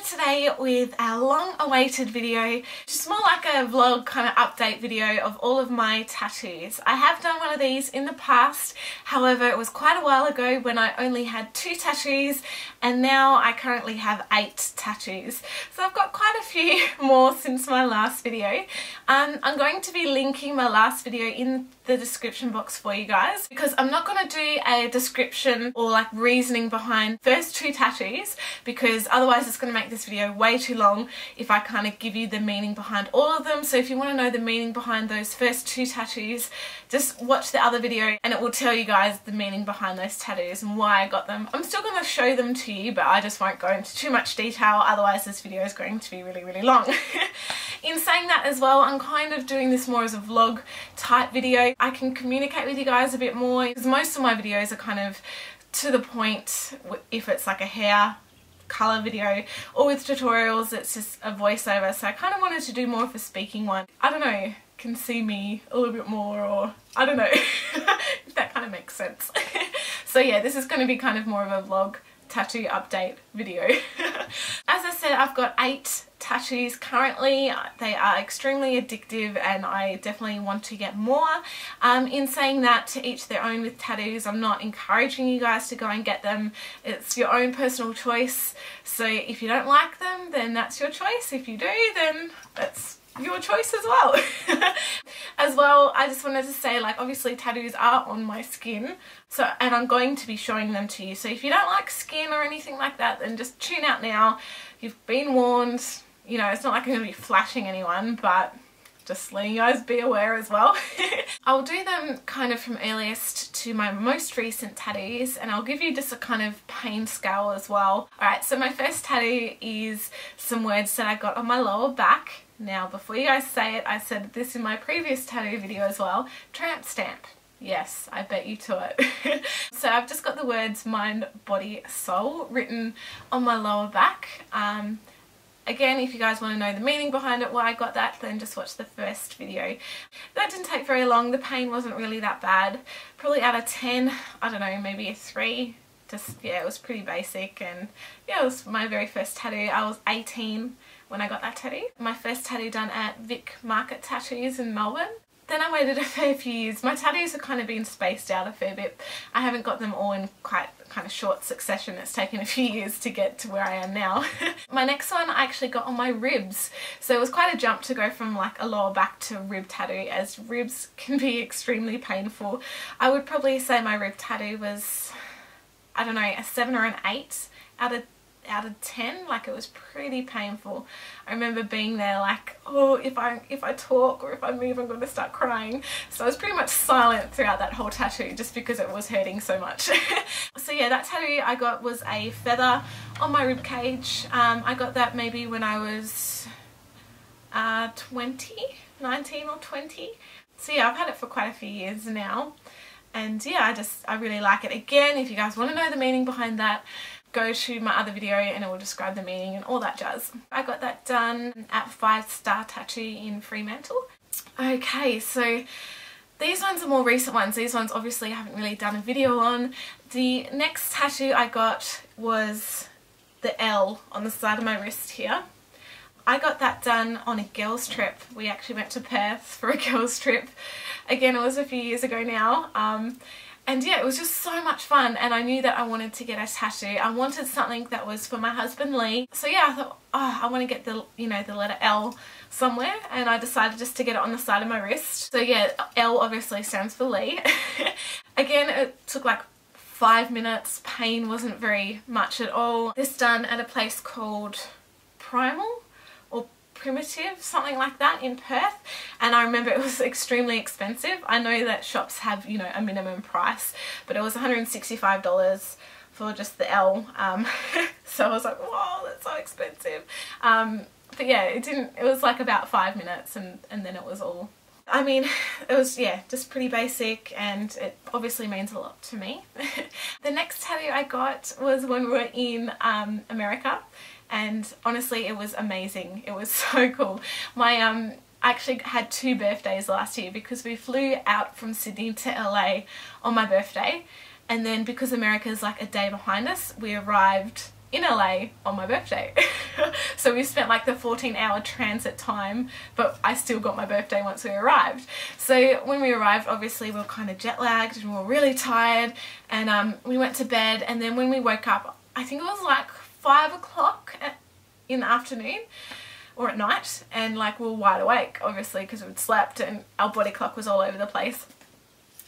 today with a long-awaited video, just more like a vlog kind of update video of all of my tattoos. I have done one of these in the past, however it was quite a while ago when I only had 2 tattoos and now I currently have 8 tattoos. So I've got quite a few more since my last video. I'm going to be linking my last video in the description box for you guys because I'm not going to do a description or like reasoning behind first 2 tattoos because otherwise it's going to make this video way too long if I kind of give you the meaning behind all of them. So if you want to know the meaning behind those first 2 tattoos, just watch the other video and it will tell you guys the meaning behind those tattoos and why I got them. I'm still going to show them to you, but I just won't go into too much detail, otherwise this video is going to be really long. In saying that as well, I'm kind of doing this more as a vlog type video. I can communicate with you guys a bit more because most of my videos are kind of to the point. If it's like a hair colour video or with tutorials it's just a voiceover, so I kind of wanted to do more of a speaking one. I don't know, can see me a little bit more, or I don't know if that kind of makes sense. So yeah, this is going to be kind of more of a vlog tattoo update video. As I said, I've got 8 tattoos currently. They are extremely addictive and I definitely want to get more. In saying that, to each their own with tattoos. I'm not encouraging you guys to go and get them. It's your own personal choice, so if you don't like them then that's your choice. If you do, then that's your choice as well. As well, I just wanted to say, like, obviously tattoos are on my skin, so, and I'm going to be showing them to you, so if you don't like skin or anything like that then just tune out now. You've been warned. You know, it's not like I'm going to be flashing anyone, but just letting you guys be aware as well. I'll do them kind of from earliest to my most recent tattoos, and I'll give you just a kind of pain scale as well. Alright, so my first tattoo is some words that I got on my lower back. Now, before you guys say it, I said this in my previous tattoo video as well. Tramp stamp. Yes, I bet you to it. So I've just got the words mind, body, soul written on my lower back. Again, if you guys want to know the meaning behind it, why I got that, then just watch the first video. That didn't take very long. The pain wasn't really that bad. Probably out of 10, I don't know, maybe a 3. Just, yeah, it was pretty basic, and yeah, it was my very first tattoo. I was 18 when I got that tattoo. My first tattoo done at Vic Market Tattoos in Melbourne. Then I waited a fair few years. My tattoos have kind of been spaced out a fair bit. I haven't got them all in quite kind of short succession. It's taken a few years to get to where I am now. My next one I actually got on my ribs. So it was quite a jump to go from like a lower back to a rib tattoo, as ribs can be extremely painful. I would probably say my rib tattoo was, I don't know, a 7 or an 8 out of 10. Like, it was pretty painful. I remember being there like, oh, if I talk or if I move I'm going to start crying. So I was pretty much silent throughout that whole tattoo just because it was hurting so much. So yeah, that tattoo I got was a feather on my rib cage. I got that maybe when I was 20, 19 or 20. So yeah, I've had it for quite a few years now. And yeah, I really like it. Again, if you guys want to know the meaning behind that, go to my other video and it will describe the meaning and all that jazz. I got that done at 5 Star Tattoo in Fremantle. Okay, so these ones are more recent ones. These ones obviously I haven't really done a video on. The next tattoo I got was the L on the side of my wrist here. I got that done on a girls trip. We actually went to Perth for a girls trip. Again, it was a few years ago now. And yeah, it was just so much fun, and I knew that I wanted to get a tattoo. I wanted something that was for my husband Lee. So yeah, I thought, oh, I want to get the, you know, the letter L somewhere, and I decided just to get it on the side of my wrist. So yeah, L obviously stands for Lee. Again, it took like 5 minutes. Pain wasn't very much at all. This done at a place called Primal or Primitive, something like that, in Perth, and I remember it was extremely expensive. I know that shops have, you know, a minimum price, but it was $165 for just the L. So I was like, whoa, that's so expensive. But yeah, it was like about 5 minutes and then it was all. I mean, it was, yeah, just pretty basic, and it obviously means a lot to me. The next tattoo I got was when we were in America. And honestly, it was amazing. It was so cool. I actually had 2 birthdays last year because we flew out from Sydney to LA on my birthday, and then because America is like a day behind us, we arrived in LA on my birthday. So we spent like the 14-hour transit time, but I still got my birthday once we arrived. So when we arrived, obviously we were kind of jet lagged and we were really tired, and we went to bed, and then when we woke up, I think it was like 5 o'clock in the afternoon or at night, and like we were wide awake obviously because we'd slept and our body clock was all over the place.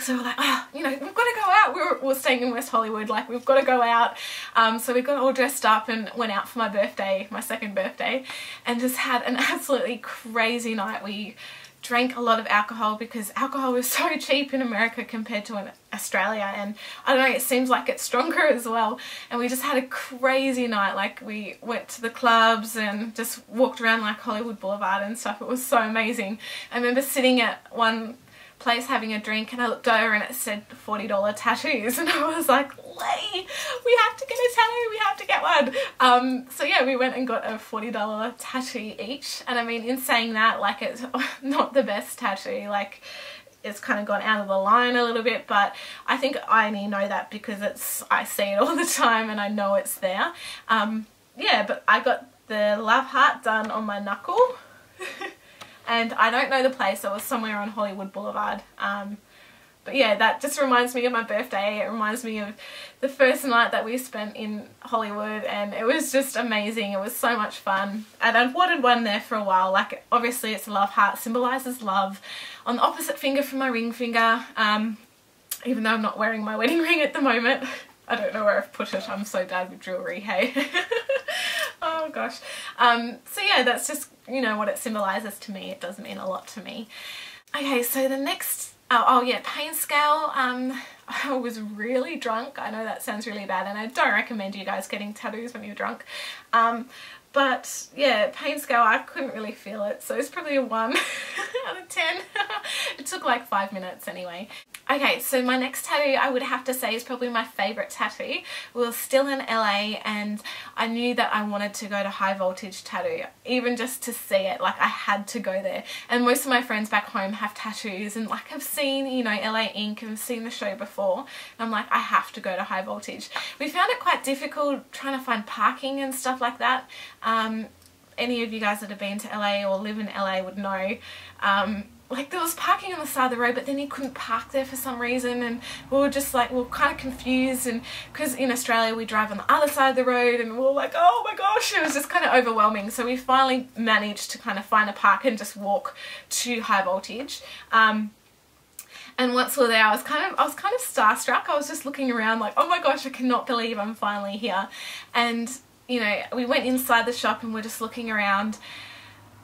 So we're like, oh, you know, we've got to go out. We were staying in West Hollywood, like we've got to go out. So we got all dressed up and went out for my birthday, my second birthday, and just had an absolutely crazy night. We drank a lot of alcohol because alcohol was so cheap in America compared to in Australia, and I don't know, it seems like it's stronger as well. And we just had a crazy night. Like we went to the clubs and just walked around like Hollywood Boulevard and stuff. It was so amazing. I remember sitting at one place having a drink and I looked over and it said $40 tattoos, and I was like, Lee, we have to get a tattoo, we have to get one. So yeah, we went and got a $40 tattoo each, and I mean, in saying that, like, it's not the best tattoo, like it's kind of gone out of the line a little bit, but I think I only know that because I see it all the time and I know it's there. Yeah, but I got the love heart done on my knuckle. And I don't know the place, it was somewhere on Hollywood Boulevard. But yeah, that just reminds me of my birthday. It reminds me of the first night that we spent in Hollywood, and it was just amazing. It was so much fun. And I'd wanted one there for a while. Like, obviously it's a love heart, symbolises love, on the opposite finger from my ring finger, even though I'm not wearing my wedding ring at the moment. I don't know where I've put it. I'm so bad with jewellery, hey. Oh gosh. So yeah, that's just, you know, what it symbolises to me. It does mean a lot to me. Okay, so the next, oh yeah, pain scale. I was really drunk. I know that sounds really bad, and I don't recommend you guys getting tattoos when you're drunk. But yeah, pain scale, I couldn't really feel it, so it's probably a 1 out of 10. It took like 5 minutes anyway. Okay, so my next tattoo I would have to say is probably my favourite tattoo. We were still in LA and I knew that I wanted to go to High Voltage Tattoo, even just to see it. Like, I had to go there. And most of my friends back home have tattoos, and like I've seen, you know, LA Ink and seen the show before, and I'm like, I have to go to High Voltage. We found it quite difficult trying to find parking and stuff like that. Any of you guys that have been to LA or live in LA would know, like, there was parking on the side of the road, but then you couldn't park there for some reason, and we were just like, we were kind of confused, and because in Australia we drive on the other side of the road, and we were like, oh my gosh, it was just kind of overwhelming. So we finally managed to kind of find a park and just walk to High Voltage. And once we were there, I was kind of starstruck. I was just looking around like, oh my gosh, I cannot believe I'm finally here. And you know, we went inside the shop and we're just looking around,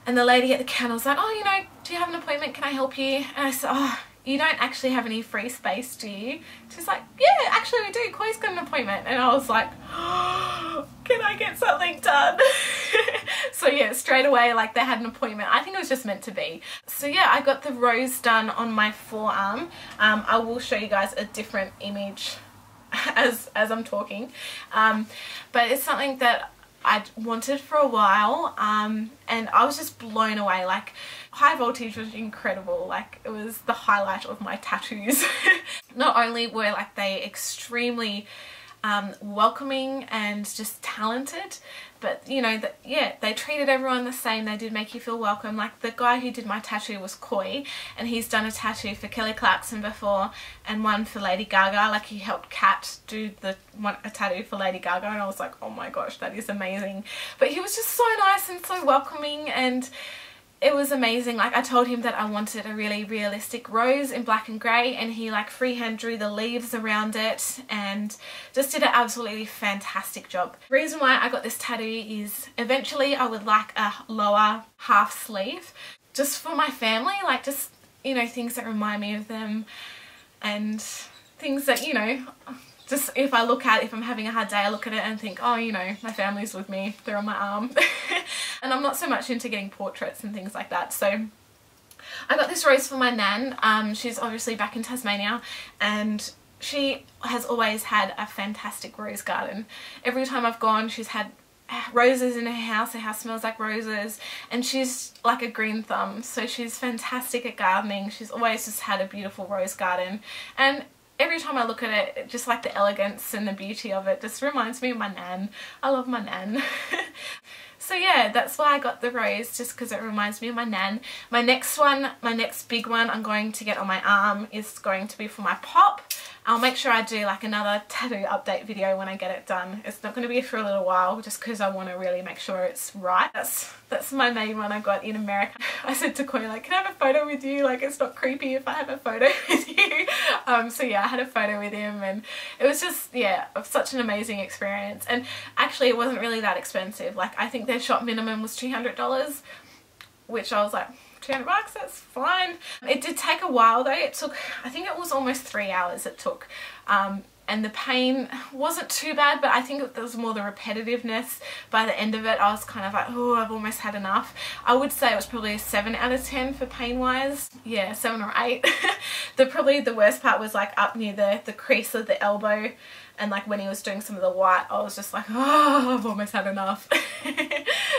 and the lady at the counter was like, oh, you know, do you have an appointment? Can I help you? And I said, oh, you don't actually have any free space, do you? She's like, yeah, actually we do. Chloe's got an appointment. And I was like, oh, can I get something done? So yeah, straight away, like, they had an appointment. I think it was just meant to be. So yeah, I got the rose done on my forearm. I will show you guys a different image as I'm talking, but it's something that I'd wanted for a while, and I was just blown away. Like, High Voltage was incredible. Like, it was the highlight of my tattoos. Not only were like they extremely welcoming and just talented, but you know, that, yeah, they treated everyone the same. They did make you feel welcome. Like, the guy who did my tattoo was Koi, and he's done a tattoo for Kelly Clarkson before and one for Lady Gaga. Like, he helped Kat do a tattoo for Lady Gaga, and I was like, oh my gosh, that is amazing. But he was just so nice and so welcoming, and it was amazing. Like, I told him that I wanted a really realistic rose in black and grey, and he like freehand drew the leaves around it and just did an absolutely fantastic job. The reason why I got this tattoo is eventually I would like a lower half sleeve just for my family, like, just, you know, things that remind me of them, and things that, you know, just if I'm having a hard day, I look at it and think, oh, you know, my family's with me, they're on my arm. And I'm not so much into getting portraits and things like that. So I got this rose for my nan. She's obviously back in Tasmania, and she has always had a fantastic rose garden. Every time I've gone, she's had roses in her house smells like roses, and she's like a green thumb, so she's fantastic at gardening. She's always just had a beautiful rose garden, and every time I look at it, just like the elegance and the beauty of it just reminds me of my nan. I love my nan. So yeah, that's why I got the rose, just because it reminds me of my nan. My next big one I'm going to get on my arm is going to be for my pop. I'll make sure I do like another tattoo update video when I get it done. It's not going to be for a little while, just because I want to really make sure it's right. That's my main one I got in America. I said to Koi, like, can I have a photo with you? Like, it's not creepy if I have a photo with you. So yeah, I had a photo with him, and it was just, yeah, such an amazing experience. And actually it wasn't really that expensive. Like, I think their shop minimum was $200, which I was like, 200 bucks, that's fine. It did take a while though. It took, I think it was almost 3 hours it took. And the pain wasn't too bad, but I think it was more the repetitiveness. By the end of it, I was kind of like, oh, I've almost had enough. I would say it was probably a 7 out of 10 for pain wise. Yeah, 7 or 8. Probably the worst part was like up near the crease of the elbow. And like when he was doing some of the white, I was just like, oh, I've almost had enough.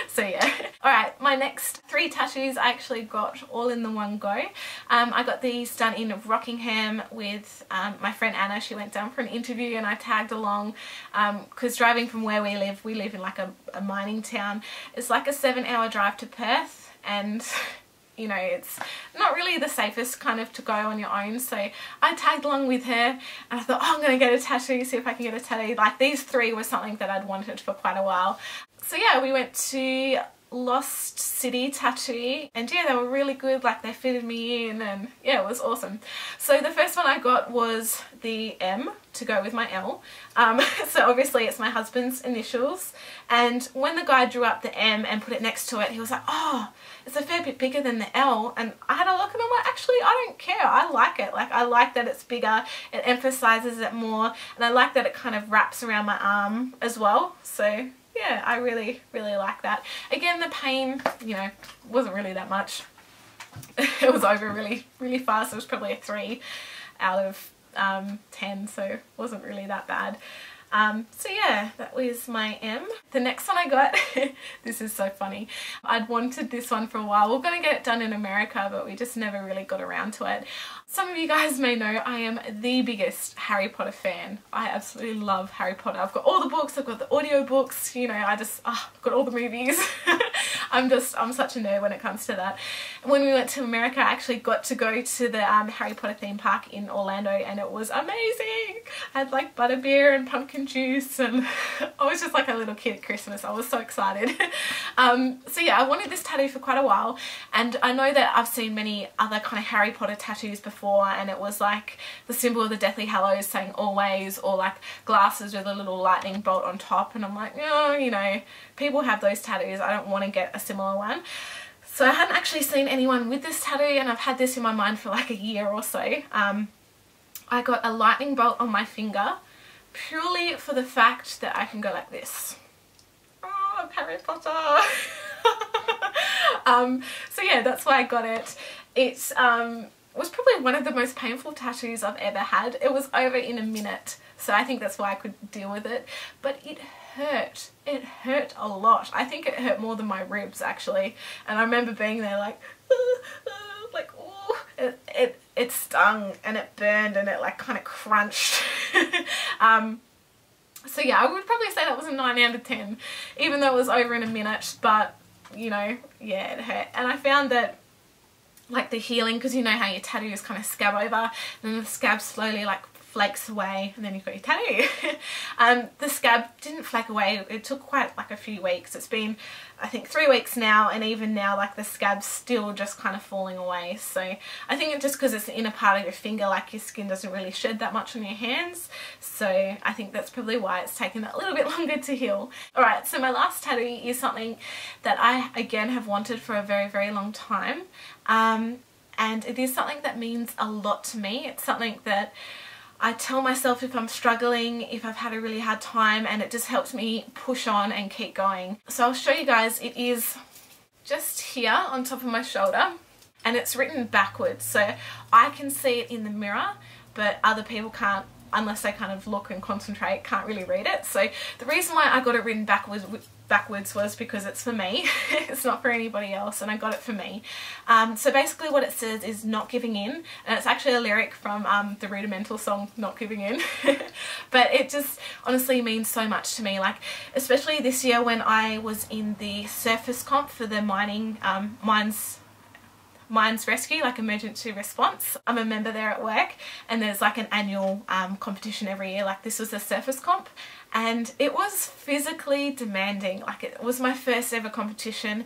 So yeah. Alright, my next 3 tattoos I actually got all in the one go. I got these done in Rockingham with my friend Anna. She went down for an interview and I tagged along, because driving from where we live in like a mining town. It's like a 7-hour drive to Perth, and you know, it's not really the safest kind of to go on your own. So I tagged along with her and I thought, oh, I'm going to get a tattoo, see if I can get a tattoo. Like, these 3 were something that I'd wanted for quite a while. So yeah, we went to Lost City Tattoo, and yeah, they were really good. Like, they fitted me in, and yeah, it was awesome. So the first one I got was the M to go with my L. So obviously it's my husband's initials, and when the guy drew up the M and put it next to it, he was like, oh, it's a fair bit bigger than the L. And I had a look and I'm like, actually, I don't care. I like it. Like, I like that it's bigger, it emphasizes it more, and I like that it kind of wraps around my arm as well. So yeah, I really, really like that. Again, the pain, you know, wasn't really that much. It was over really, really fast. It was probably a 3 out of 10, so it wasn't really that bad. So yeah, that was my M. The next one I got, this is so funny. I'd wanted this one for a while. We're going to get it done in America, but we just never really got around to it. Some of you guys may know I am the biggest Harry Potter fan. I absolutely love Harry Potter. I've got all the books, I've got the audio books, you know, I've got all the movies. I'm such a nerd when it comes to that. When we went to America, I actually got to go to the Harry Potter theme park in Orlando, and it was amazing. I had like butterbeer and pumpkin juice, and I was just like a little kid at Christmas. I was so excited. So yeah, I wanted this tattoo for quite a while, and I know that I've seen many other kind of Harry Potter tattoos before, and it was like the symbol of the Deathly Hallows saying always, or like glasses with a little lightning bolt on top, and I'm like, oh, you know, people have those tattoos. I don't want to get a similar one. So I hadn't actually seen anyone with this tattoo, and I've had this in my mind for like a year or so. I got a lightning bolt on my finger purely for the fact that I can go like this. Oh, Harry Potter! So yeah, that's why I got it. It was probably one of the most painful tattoos I've ever had. It was over in a minute, so I think that's why I could deal with it. But it hurt. It hurt a lot. I think it hurt more than my ribs actually. And I remember being there like, like, oh, it stung and it burned and it like kind of crunched. So yeah, I would probably say that was a 9 out of 10, even though it was over in a minute. But you know, yeah, it hurt. And I found that like the healing, because you know how your tattoos kind of scab over, and then the scab slowly like flakes away, and then you've got your tattoo. The scab didn't flake away. It took quite like a few weeks. It's been, I think, 3 weeks now, and even now like the scab's still just kind of falling away. So I think it's just because it's the inner part of your finger, like your skin doesn't really shed that much on your hands. So I think that's probably why it's taken a little bit longer to heal. Alright, so my last tattoo is something that I again have wanted for a very, very long time. And it is something that means a lot to me. It's something that I tell myself if I'm struggling, if I've had a really hard time, and it just helps me push on and keep going. So I'll show you guys. It is just here on top of my shoulder, and it's written backwards, so I can see it in the mirror, but other people can't, unless they kind of look and concentrate, can't really read it. So the reason why I got it written backwards was because it's for me. It's not for anybody else, and I got it for me. So basically what it says is not giving in, and it's actually a lyric from the Rudimental song Not Giving In. But it just honestly means so much to me, like especially this year when I was in the surface comp for the mines rescue, like emergency response. I'm a member there at work, and there's like an annual competition every year. Like this was a surface comp, and it was physically demanding. Like it was my first ever competition.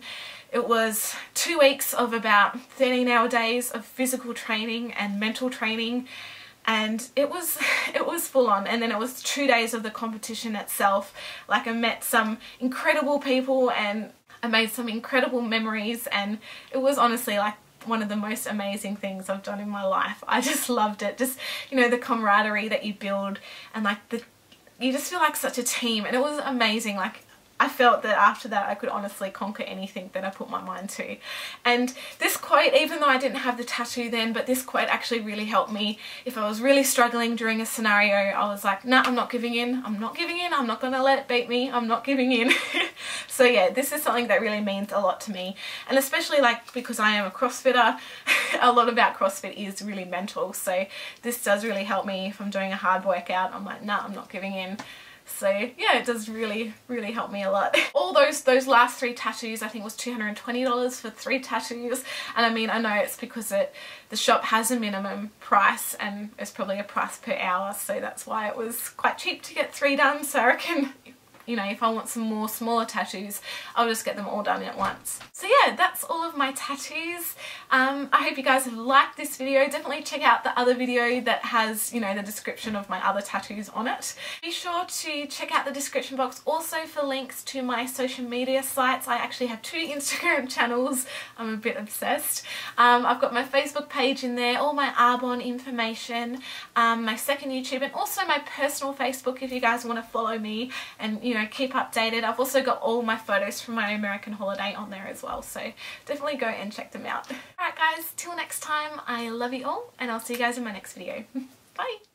It was 2 weeks of about 13-hour days of physical training and mental training, and it was full on. And then it was 2 days of the competition itself. Like I met some incredible people and I made some incredible memories, and it was honestly like one of the most amazing things I've done in my life. I just loved it. Just, you know, the camaraderie that you build, and like you just feel like such a team, and it was amazing. Like I felt that after that I could honestly conquer anything that I put my mind to. And this quote, even though I didn't have the tattoo then, but this quote actually really helped me. If I was really struggling during a scenario, I was like, nah, I'm not giving in. I'm not giving in. I'm not gonna let it beat me. I'm not giving in. So yeah, this is something that really means a lot to me. And especially like because I am a CrossFitter, a lot about CrossFit is really mental. So this does really help me if I'm doing a hard workout. I'm like, nah, I'm not giving in. So yeah, it does really help me a lot. All those last 3 tattoos, I think was $220 for 3 tattoos. And I mean, I know it's because the shop has a minimum price, and it's probably a price per hour, so that's why it was quite cheap to get 3 done. So I reckon, you know, if I want some more smaller tattoos, I'll just get them all done at once. So yeah, that's all of my tattoos. I hope you guys have liked this video. Definitely check out the other video that has, you know, the description of my other tattoos on it. Be sure to check out the description box also for links to my social media sites. I actually have 2 Instagram channels. I'm a bit obsessed. I've got my Facebook page in there, all my Arbonne information, my second YouTube, and also my personal Facebook if you guys want to follow me and, you know, keep updated. I've also got all my photos from my American holiday on there as well, so definitely go and check them out. Alright guys, till next time, I love you all, and I'll see you guys in my next video. Bye!